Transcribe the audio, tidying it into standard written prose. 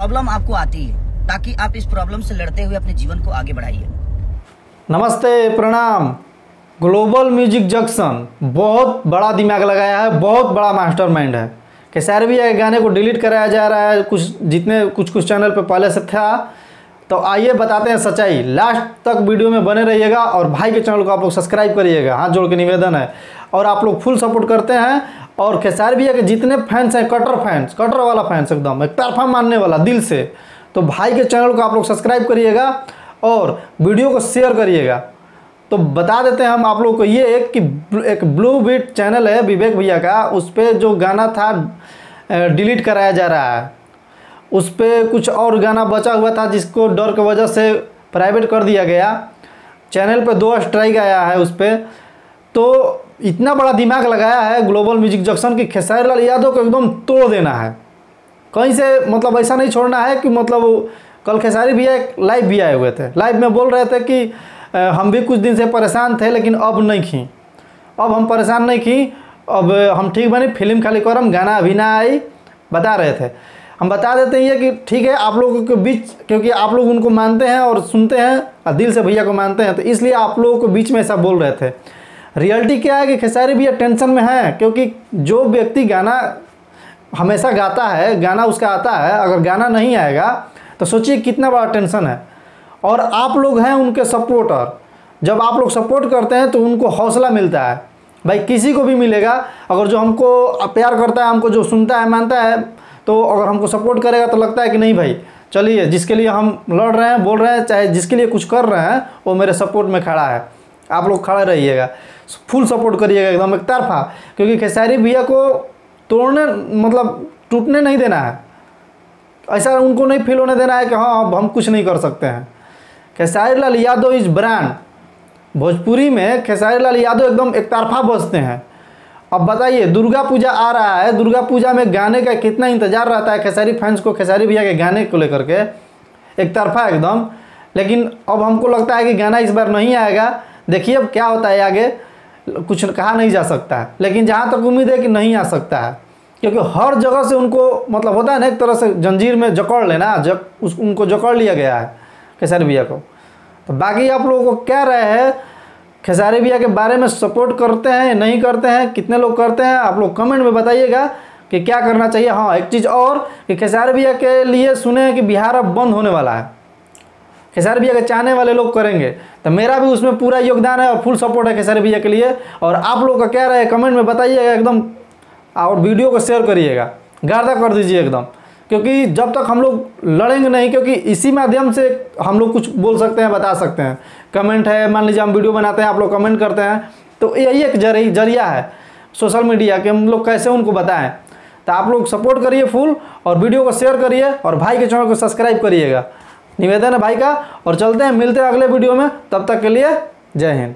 Problem आपको आती है ताकि आप इस प्रॉब्लम से लड़ते हुए अपने जीवन को आगे बढ़ाइए। नमस्ते, प्रणाम। ग्लोबल म्यूजिक जंक्शन बहुत बड़ा दिमाग लगाया है, बहुत बड़ा मास्टरमाइंड है। खेसारी भैया के गाने को डिलीट कराया जा रहा है, कुछ चैनल पे पहले से था। तो आइए बताते हैं सच्चाई। लास्ट तक वीडियो में बने रहिएगा और भाई के चैनल को आप लोग सब्सक्राइब करिएगा, हाथ जोड़ के निवेदन है। और आप लोग फुल सपोर्ट करते हैं। और खेसारी भैया के जितने फैंस हैं, कटर वाला फैंस, एकदम एक तरफा मानने वाला दिल से, तो भाई के चैनल को आप लोग सब्सक्राइब करिएगा और वीडियो को शेयर करिएगा। तो बता देते हैं हम आप लोग को ये एक ब्लू बीट चैनल है विवेक भैया का, उस पर जो गाना था डिलीट कराया जा रहा है। उस पर कुछ और गाना बचा हुआ था जिसको डर की वजह से प्राइवेट कर दिया गया। चैनल पे 2 स्ट्राइक आया है उस पर। तो इतना बड़ा दिमाग लगाया है ग्लोबल म्यूजिक जंक्शन की खेसारी लाल यादव को एकदम तोड़ देना है। कहीं से मतलब ऐसा नहीं छोड़ना है कि मतलब कल खेसारी भैया एक लाइव भी आए हुए थे, लाइव में बोल रहे थे कि हम भी कुछ दिन से परेशान थे लेकिन अब नहीं खी, अब हम परेशान नहीं खी, अब हम ठीक बने, फिल्म खाली करम, गाना अभी ना आई, बता रहे थे। हम बता देते हैं ये कि ठीक है आप लोगों के बीच, क्योंकि आप लोग उनको मानते हैं और सुनते हैं और दिल से भैया को मानते हैं, तो इसलिए आप लोगों के बीच में ऐसा बोल रहे थे। रियलिटी क्या है कि खेसारी भैया टेंशन में है, क्योंकि जो व्यक्ति गाना हमेशा गाता है, गाना उसका आता है, अगर गाना नहीं आएगा तो सोचिए कितना बड़ा टेंशन है। और आप लोग हैं उनके सपोर्टर। जब आप लोग सपोर्ट करते हैं तो उनको हौसला मिलता है, भाई किसी को भी मिलेगा। अगर जो हमको प्यार करता है, हमको जो सुनता है, मानता है, तो अगर हमको सपोर्ट करेगा तो लगता है कि नहीं भाई चलिए, जिसके लिए हम लड़ रहे हैं, बोल रहे हैं, चाहे जिसके लिए कुछ कर रहे हैं, वो मेरे सपोर्ट में खड़ा है। आप लोग खड़े रहिएगा, फुल सपोर्ट करिएगा एकदम एक तरफा, क्योंकि खेसारी भैया को तोड़ने मतलब टूटने नहीं देना है। ऐसा उनको नहीं फील होने देना है कि हाँ अब हम कुछ नहीं कर सकते हैं। Khesari Lal Yadav is brand. भोजपुरी में खेसारी लाल यादव एकदम एक तरफा बजते हैं। अब बताइए, दुर्गा पूजा आ रहा है, दुर्गा पूजा में गाने का कितना इंतजार रहता है खेसारी फैंस को, खेसारी भैया के गाने को लेकर के एक तरफा एकदम। लेकिन अब हमको लगता है कि गाना इस बार नहीं आएगा। देखिए अब क्या होता है आगे, कुछ कहा नहीं जा सकता है, लेकिन जहाँ तक उम्मीद है कि नहीं आ सकता है, क्योंकि हर जगह से उनको मतलब होता है ना, एक तरह से जंजीर में जकड़ लेना, उनको जकड़ लिया गया है खेसारी भैया को। तो बाकी आप लोगों को क्या राय है, खेसारी भैया के बारे में सपोर्ट करते हैं नहीं करते हैं, कितने लोग करते हैं, आप लोग कमेंट में बताइएगा कि क्या करना चाहिए। हाँ, एक चीज़ और कि खेसारी भैया के लिए सुने हैं कि बिहार अब बंद होने वाला है, खेसारी भैया के चाहने वाले लोग करेंगे, तो मेरा भी उसमें पूरा योगदान है और फुल सपोर्ट है खेसारी भैया के लिए। और आप लोग का क्या राय है कमेंट में बताइएगा एकदम, और वीडियो को शेयर करिएगा, गर्दा कर दीजिए एकदम, क्योंकि जब तक हम लोग लड़ेंगे नहीं, क्योंकि इसी माध्यम से हम लोग कुछ बोल सकते हैं, बता सकते हैं। कमेंट है, मान लीजिए हम वीडियो बनाते हैं, आप लोग कमेंट करते हैं, तो यही एक जरिया है सोशल मीडिया के, हम लोग कैसे उनको बताएं। तो आप लोग सपोर्ट करिए फुल, और वीडियो को शेयर करिए और भाई के चैनल को सब्सक्राइब करिएगा, निवेदन है भाई का। और चलते हैं, मिलते हैं अगले वीडियो में, तब तक के लिए जय हिंद।